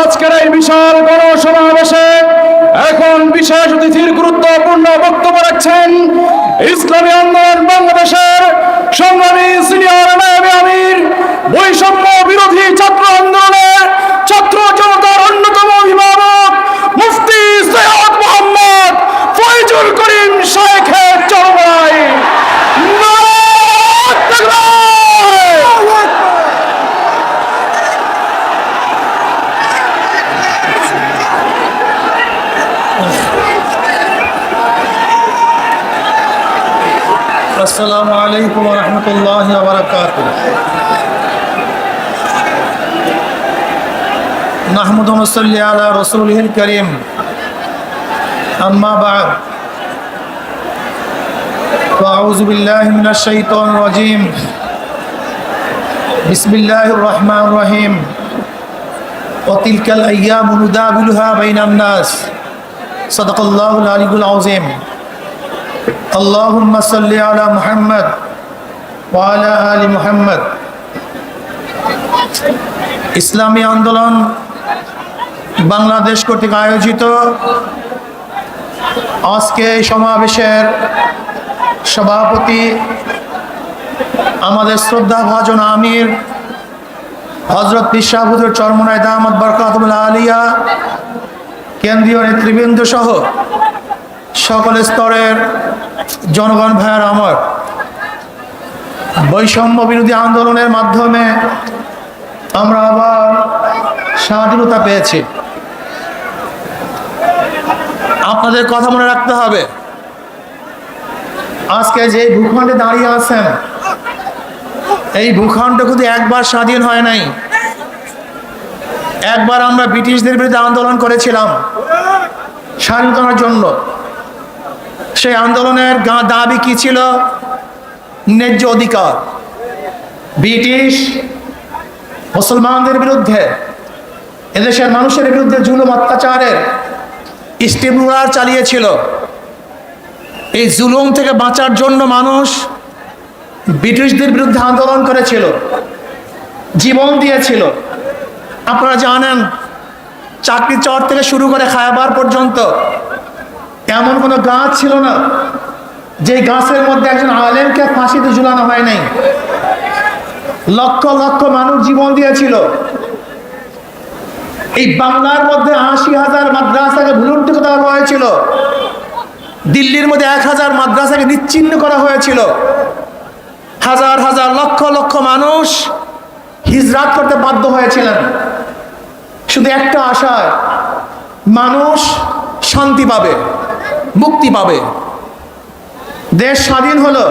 আজকের এই বিশাল গণসমাবেশে এখন বিশেষ অতিথির গুরুত্বপূর্ণ বক্তব্য রাখছেন ইসলামী আন্দোলন বাংলাদেশের সংগ্রামী সিনিয়র নায়েবে আমির, বৈষম্য বিরোধী ছাত্র আন্দোলনের ছাত্র জনতার অন্যতম অভিভাবক মুফতি সৈয়দ মোহাম্মদ ফয়জুল করিম শাইখের চরমায়। আসসালামু আলাইকুম ওয়া রাহমাতুল্লাহি ওয়া বারাকাতুহু। নাহমাদু ওয়া নুসাল্লি আলা রাসূলিহিল কারীম। আম্মা বা'দ। আউযু বিল্লাহি মিনাশ শাইতানির রাজীম। বিসমিল্লাহির রহমানির রহিম। ওয়া তিলকাল আইয়ামু নুদাবিলুহা বাইনান নাস। সাদাকাল্লাহুল আলিয়্যুল আযীম। আল্লাহুম্মা সাল্লি আলা মুহাম্মদ ওয়া আলা আলি মুহাম্মদ। ইসলামী আন্দোলন বাংলাদেশ কর্তৃক আয়োজিত আজকে এই সমাবেশের সভাপতি আমাদের শ্রদ্ধাভাজন আমির হযরত পীর সাহেব হুজুর চরমনাই দামাত বরকাতুল আলিয়া, কেন্দ্রীয় নেতৃবৃন্দ সহ সকল স্তরের জনগণ ভাইয়ের আমার, বৈষম্য বিরোধী আন্দোলনের মাধ্যমে আমরা আবার স্বাধীনতা পেয়েছি। আপনাদের কথা মনে রাখতে হবে, আজকে যে ভূখণ্ডে দাঁড়িয়ে আছেন এই ভূখণ্ড কিন্তু একবার স্বাধীন হয় নাই। একবার আমরা ব্রিটিশদের বিরুদ্ধে আন্দোলন করেছিলাম স্বাধীনতার জন্য। সেই আন্দোলনের দাবি কি ছিল? ন্যায্য অধিকার। ব্রিটিশ মুসলমানদের বিরুদ্ধে, এদেশের মানুষের বিরুদ্ধে জুলুম অত্যাচারের স্টিমুলার চালিয়েছিল। এই জুলুম থেকে বাঁচার জন্য মানুষ ব্রিটিশদের বিরুদ্ধে আন্দোলন করেছিল, জীবন দিয়েছিল। আপনারা জানেন, চাকরি চর থেকে শুরু করে খায়বার পর্যন্ত এমন কোনো গাছ ছিল না যে গাছের মধ্যে একজন আলেমকে ফাঁসিতে ঝুলানো হয় নাই। লক্ষ লক্ষ মানুষ জীবন দিয়েছিল। এই বাংলার মধ্যে ৮০,০০০ মাদ্রাসাকে ভুলুণ্ঠিত করা হয়েছিল। দিল্লির মধ্যে ১,০০০ মাদ্রাসাকে নিচ্ছিন্ন করা হয়েছিল। হাজার হাজার লক্ষ লক্ষ মানুষ হিজরাত করতে বাধ্য হয়েছিলেন শুধু একটা আশায়, মানুষ শান্তি পাবে, মুক্তি পাবে। দেশ স্বাধীন হলো,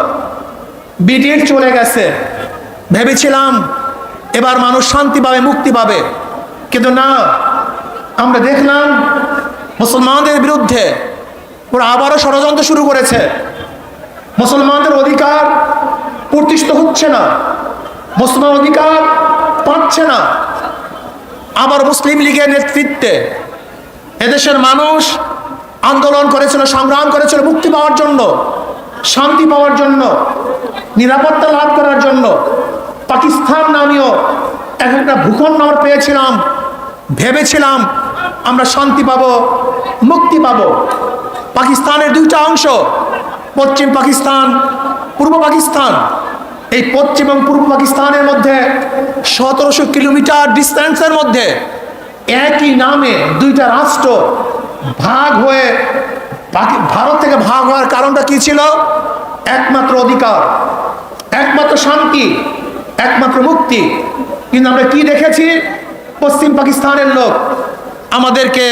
ব্রিটিশ চলে গেছে, ভেবেছিলাম এবার মানুষ শান্তি পাবে, মুক্তি পাবে। কিন্তু না, আমরা দেখলাম মুসলমানদের বিরুদ্ধে ওরা আবারও ষড়যন্ত্র শুরু করেছে। মুসলমানদের অধিকার প্রতিষ্ঠিত হচ্ছে না, মুসলমান অধিকার পাচ্ছে না। আবার মুসলিম লীগের নেতৃত্বে এদেশের মানুষ আন্দোলন করেছিল, সংগ্রাম করেছিল মুক্তি পাওয়ার জন্য, শান্তি পাওয়ার জন্য, নিরাপত্তা লাভ করার জন্য। পাকিস্তান নামীয় একটা ভূখণ্ড আমরা পেয়েছিলাম, ভেবেছিলাম আমরা শান্তি পাবো, মুক্তি পাবো। পাকিস্তানের দুইটা অংশ, পশ্চিম পাকিস্তান, পূর্ব পাকিস্তান। এই পশ্চিম এবং পূর্ব পাকিস্তানের মধ্যে ১৭০০ কিলোমিটার ডিস্টেন্সের মধ্যে একই নামে দুইটা রাষ্ট্র ভাগ হয়ে, ভারত থেকে ভাগ হওয়ার কারণটা কি ছিল? একমাত্র অধিকার, একমাত্র শান্তি, একমাত্র মুক্তি। কিন্তু আমরা কি দেখেছি? পশ্চিম পাকিস্তানের লোক আমাদেরকে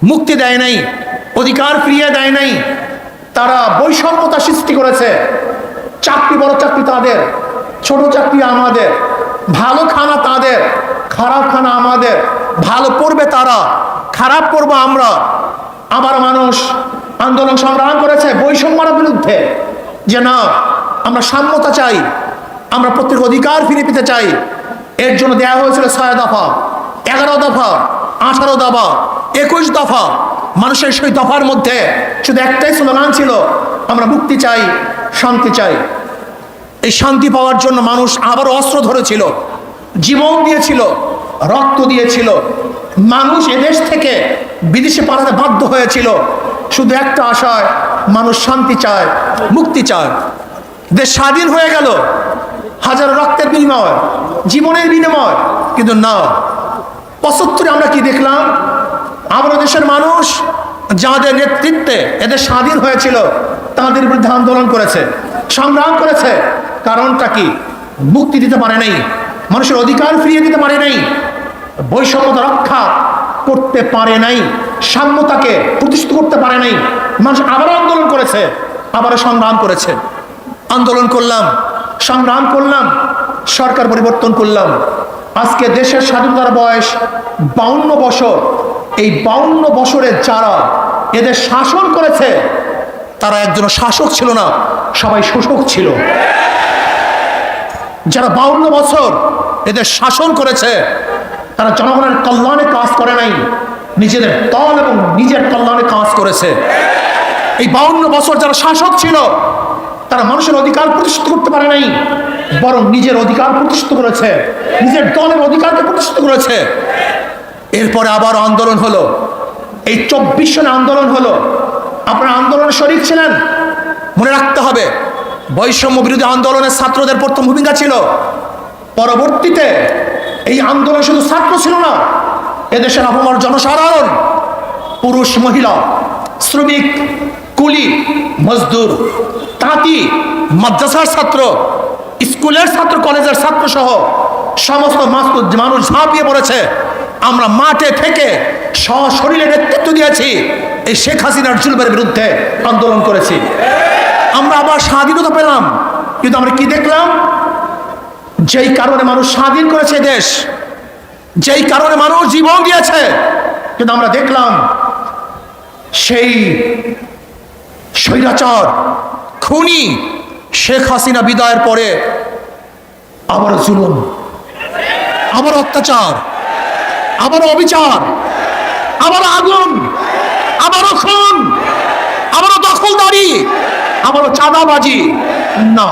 মুক্তি দেয় নাই, অধিকার ফিরিয়ে দেয় নাই। তারা বৈষম্যতা সৃষ্টি করেছে। চাকরি বড় চাকরি তাদের, ছোট চাকরি আমাদের, ভালো খানা তাদের, খারাপ খানা আমাদের। ভালো পড়বে তারা, খারাপ পড়বো আমরা। আবার মানুষ আন্দোলন সংগ্রাম করেছে বৈষম্যের বিরুদ্ধে, যে না, আমরা সাম্যতা চাই, আমরা প্রত্যেক অধিকার ফিরে পেতে চাই। এর জন্য দেওয়া হয়েছিল ৬ দফা, ১১ দফা, ১৮ দফা, ২১ দফা। মানুষের সেই দফার মধ্যে শুধু একটাই স্লোগান ছিল, আমরা মুক্তি চাই, শান্তি চাই। এই শান্তি পাওয়ার জন্য মানুষ আবারও অস্ত্র ধরেছিল, জীবন দিয়েছিল, রক্ত দিয়েছিল। মানুষ এদেশ থেকে বিদেশে পালাতে বাধ্য হয়েছিল শুধু একটা আশায়, মানুষ শান্তি চায়, মুক্তি চায়। দেশ স্বাধীন হয়ে গেল হাজারো রক্তের বিনিময়, জীবনের বিনিময়, কিন্তু না, ৭৫ আমরা কি দেখলাম? আমাদের দেশের মানুষ যাদের নেতৃত্বে এদের স্বাধীন হয়েছিল তাদের বিরুদ্ধে আন্দোলন করেছে, সংগ্রাম করেছে। কারণটা কি? মুক্তি দিতে পারে নাই, মানুষের অধিকার ফিরিয়ে দিতে পারে নাই, বৈষম্যতা রক্ষা করতে পারে নাই, সাম্যতাকে প্রতিষ্ঠিত করতে পারে নাই। মানুষ আবারও আন্দোলন করেছে, আবারও সংগ্রাম করেছে। আন্দোলন করলাম, সংগ্রাম করলাম, সরকার পরিবর্তন করলাম। আজকে দেশের স্বাধীনতার বয়স 52 বছর। এই 52 বছরে যারা এদের শাসন করেছে তারা একজন শাসক ছিল না, সবাই শোষক ছিল। যারা 52 বছর এদের শাসন করেছে তারা জনগণের কল্যাণে কাজ করে নাই, নিজেদের দল এবং নিজের কল্যাণে কাজ করেছে। এই 52 বছর যারা শাসক ছিল তারা মানুষের অধিকার প্রতিষ্ঠিত করতে পারে নাই, বরং নিজের অধিকার প্রতিষ্ঠিত করেছে, নিজের দলের অধিকারকে প্রতিষ্ঠিত করেছে। এরপরে আবার আন্দোলন হলো, এই 24 সনে আন্দোলন হলো। আপনারা আন্দোলনে শরীক ছিলেন, মনে রাখতে হবে বৈষম্য বিরোধী আন্দোলনের ছাত্রদের প্রথম ভূমিকা ছিল। পরবর্তীতে এই আন্দোলন শুধু ছাত্র ছিল না, এদেশের আপামর জনসাধারণ, পুরুষ মহিলা, শ্রমিক, কুলি, মজদুর, তাঁতি, মাদ্রাসার ছাত্র, স্কুলের ছাত্র, কলেজের ছাত্র সহ সমস্ত মানুষ ঝাঁপিয়ে পড়েছে। আমরা মাঠে থেকে সশরীরে নেতৃত্ব দিয়েছি, এই শেখ হাসিনার জুলুমের বিরুদ্ধে আন্দোলন করেছি। আমরা আবার স্বাধীনতা পেলাম, কিন্তু আমরা কি দেখলাম? যেই কারণে মানুষ স্বাধীন করেছে দেশ, যেই কারণে মানুষ জীবন দিয়েছে, কিন্তু আমরা দেখলাম সেই স্বৈরাচার খুনি শেখ হাসিনা বিদায়ের পরে আবার জুলুম, আবার অত্যাচার, আবার অবিচার, আবার আগুন, আবারও খুন, আবারও দখলদারি, আবারও চাঁদাবাজি। না,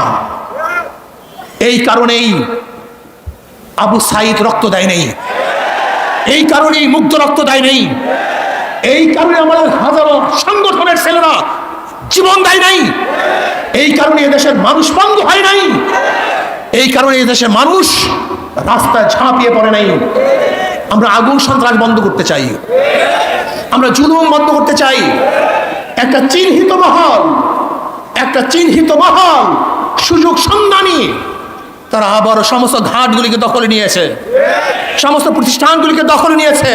এই কারণেই আবু সাইদ রক্ত দেয় নেই, এই কারণেই মুগ্ধ রক্ত দেয় নেই, এই কারণে আমাদের হাজারো সংগঠনের ছেলেরা জীবন দেয় নাই, এই কারণে এদেশের মানুষ বন্ধ হয় নাই, এই কারণে এদেশের মানুষ রাস্তায় ঝাঁপিয়ে পড়ে নাই। আমরা আগুন সন্ত্রাস বন্ধ করতে চাই, আমরা জুলুম বন্ধ করতে চাই। একটা চিহ্নিত মহল, একটা চিহ্নিত মহল, সুযোগ সন্ধানী, তারা আবারও সমস্ত ঘাটগুলিকে দখলে নিয়েছে, সমস্ত প্রতিষ্ঠানগুলিকে দখলে নিয়েছে।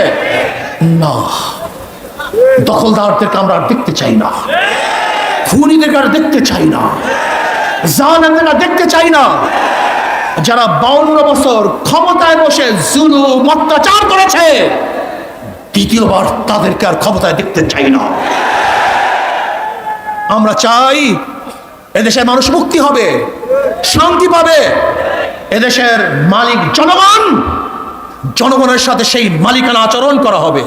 না, দখলদারদেরকে আমরা আর দেখতে চাই না, খুনিদেরকে আর দেখতে চাই না, জালেমদের আর দেখতে চাই না। যারা 52 বছর ক্ষমতায় বসে জুলুম অত্যাচার করেছে, দ্বিতীয়বার তাদেরকে আর ক্ষমতায় দেখতে চাই না। আমরা চাই এদেশের মানুষ মুক্তি হবে, শান্তি পাবে। এদেশের মালিক জনগণ, জনগণের সাথে সেই মালিকানা আচরণ করা হবে,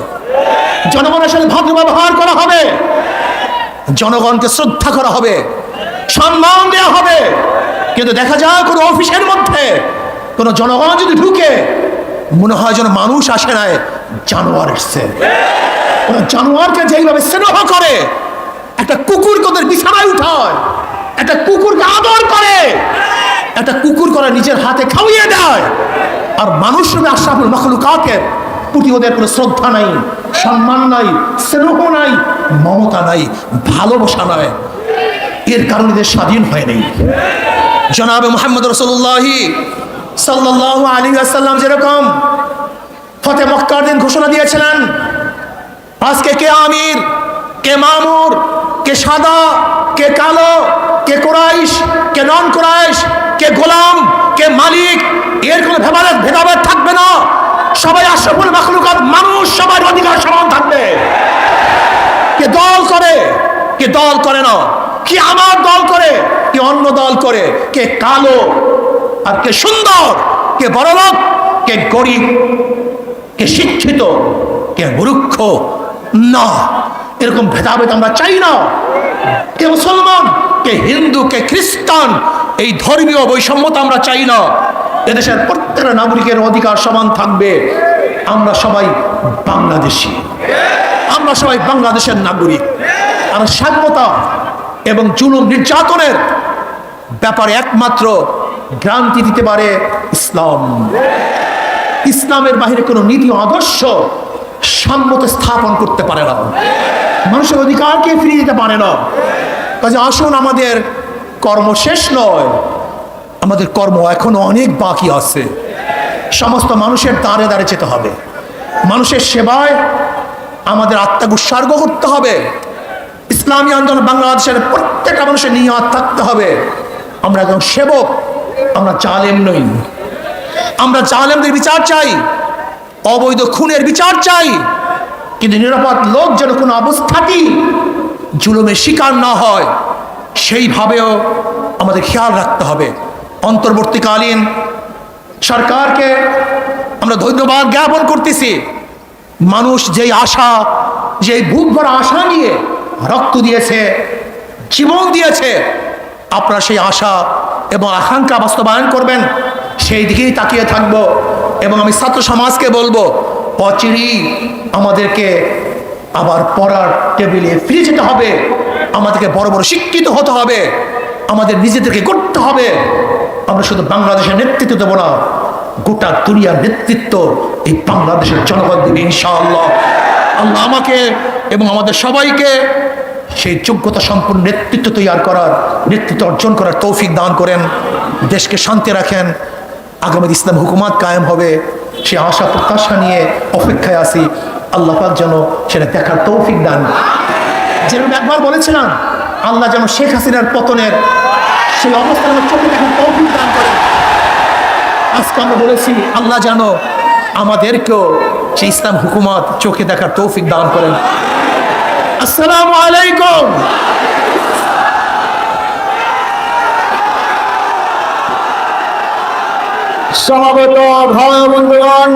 জনগণের সাথে ভদ্র ব্যবহার করা হবে, জনগণকে শ্রদ্ধা করা হবে, সম্মান দেওয়া হবে। কিন্তু দেখা যায় কোনো অফিসের মধ্যে কোনো জনগণ যদি ঢুকে, মনে হয় যেন মানুষ আসে নাই, জানোয়ার এসছে। ওরা জানোয়ারকে যেইভাবে স্নেহ করে, একটা কুকুরকে ওদের বিছানায় উঠায়, একটা কুকুরকে আদর করে, একটা কুকুর করে নিজের হাতে খাওয়িয়ে দেয়, আর মানুষ রূপে আশরাফুল মাখলুকাতের প্রতি ওদের কোনো শ্রদ্ধা নাই, সম্মান নাই, স্নেহ নাই, মমতা নাই, ভালোবাসা নাই। এর কারণে এদের স্বাধীন হয় নাই। জনাবে মুহাম্মদ রাসূলুল্লাহ সাল্লাল্লাহু আলাইহি ওয়াসাল্লাম যেরকম ফতে মক্কার দিন ঘোষণা দিয়েছিলেন, আজকে কে আমির, কে মামুর, কে সাদা, কে কালো, কে কুরাইশ, কে নন কুরাইশ, কে গোলাম, কে মালিক, এর কোনো ভেদাভেদ থাকবে না। সবাই আশরাফুল মাখলুকাত মানুষ, সবার অধিকার সমান থাকবে। কে দল করে, কে দল করে না, কি আমার দল করে, কে অন্য দল করে, কে কালো আর কে সুন্দর, কে বড়লোক, কে গরিব, কে শিক্ষিত, কে মূর্খ, না, এরকম ভেদাভেদ আমরা চাই না। কে মুসলমান, কে হিন্দু, কে খ্রিস্টান, এই ধর্মীয় বৈষম্যতা আমরা চাই না। এদেশের প্রত্যেকটা নাগরিকের অধিকার সমান থাকবে। আমরা সবাই বাংলাদেশি, আমরা সবাই বাংলাদেশের নাগরিক। আর স্বাধীনতা এবং জুলুম নির্যাতনের ব্যাপারে একমাত্র গ্রান্তি দিতে পারে ইসলাম। ইসলামের বাহিরে কোনো নীতি আদর্শ সাম্যতা স্থাপন করতে পারে না, মানুষের অধিকারকে ফিরিয়ে দিতে পারে না। কাজে আসুন, আমাদের কর্ম শেষ নয়, আমাদের কর্ম এখনো অনেক বাকি আছে। সমস্ত মানুষের দ্বারে দ্বারে যেতে হবে, মানুষের সেবায় আমাদের আত্মাকে উৎসর্গ করতে হবে। ইসলামী আন্দোলন বাংলাদেশের প্রত্যেকটা মানুষের নিয়ত থাকতে হবে, আমরা একজন সেবক, আমরা জালেম নই। আমরা জালেমদের বিচার চাই, অবৈধ খুনের বিচার চাই, কিন্তু নিরাপদ লোক যেন কোনো অবস্থাতেই জুলুমের শিকার না হয় সেইভাবেও আমাদের খেয়াল রাখতে হবে। অন্তর্বর্তীকালীন সরকারকে আমরা ধন্যবাদ জ্ঞাপন করতেছি। মানুষ যেই আশা, যেই বুক ভরা আশা নিয়ে রক্ত দিয়েছে, জীবন দিয়েছে, আপনারা সেই আশা এবং আকাঙ্ক্ষা বাস্তবায়ন করবেন, সেই দিকেই তাকিয়ে থাকবো। এবং আমি ছাত্র সমাজকে বলবো, অচিরেই আমাদেরকে আবার পড়ার টেবিলে ফিরে যেতে হবে, আমাদেরকে বড় বড় শিক্ষিত হতে হবে, আমাদের নিজেদেরকে করতে হবে। আমরা শুধু বাংলাদেশের নেতৃত্ব দেবো না, গোটা দুনিয়ার নেতৃত্ব এই বাংলাদেশের জনগণ দেবে ইনশাআল্লাহ। আল্লাহ আমাকে এবং আমাদের সবাইকে সেই যোগ্যতা সম্পন্ন নেতৃত্ব তৈরি করার, নেতৃত্ব অর্জন করার তৌফিক দান করেন। দেশকে শান্তি রাখেন, আগামী ইসলাম হুকুমাত কায়েম হবে সে আশা প্রত্যাশা নিয়ে অপেক্ষায় আছি। আল্লাহ পাক যেন সেটা দেখার তৌফিক দান। যেরকম একবার বলেছিলাম, আল্লাহ যেন শেখ হাসিনার পতনের সেই অবস্থান চোখে দেখার তৌফিক দান করেন। আজকে আমরা বলেছি, আল্লাহ যেন আমাদেরকেও সেই ইসলাম হুকুমাত চোখে দেখার তৌফিক দান করেন। আসসালামু আলাইকুম। সমাবেত ভাই বন্ধুগণ,